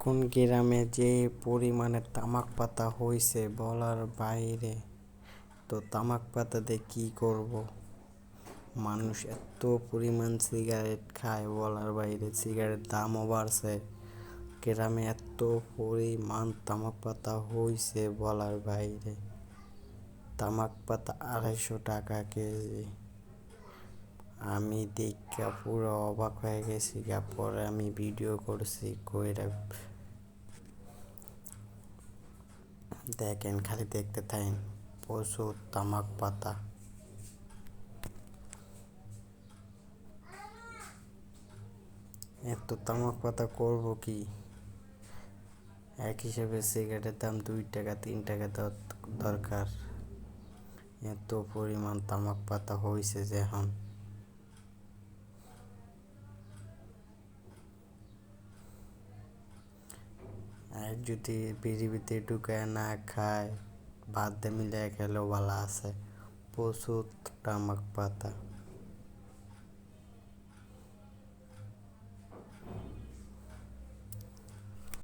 এখন গ্রামে যে পরিমাণে তামাক পাতা হইছে বলার বাইরে। তো তামাক পাতা দিয়ে কি করব? মানুষ এত পরিমাণ সিগারেট খায় বলার বাইরে, সিগারেট দামও বাড়ছে। গ্রামে এত পরিমাণ তামাক পাতা হইছে বলার বাইরে। তামাক পাতা 250 টাকা কেজি। আমি দেখা পুরো অবাক হয়ে গেছি। পরে আমি ভিডিও করছি, কইরা দেখেন, খালি দেখতে থাকেন। প্রচুর তামাক পাতা। এত তামাক পাতা করব কি? এক হিসেবে সিগারেটের দাম 2 টাকা 3 টাকা দরকার। এত পরিমাণ তামাক পাতা হইছে যে এখন আর যদি বিড়ি ভিতরে ঢুকায় না খায়, ভাত দিয়ে মিলিয়ে খেলেও ভালো আছে। প্রচুর তামাক পাতা।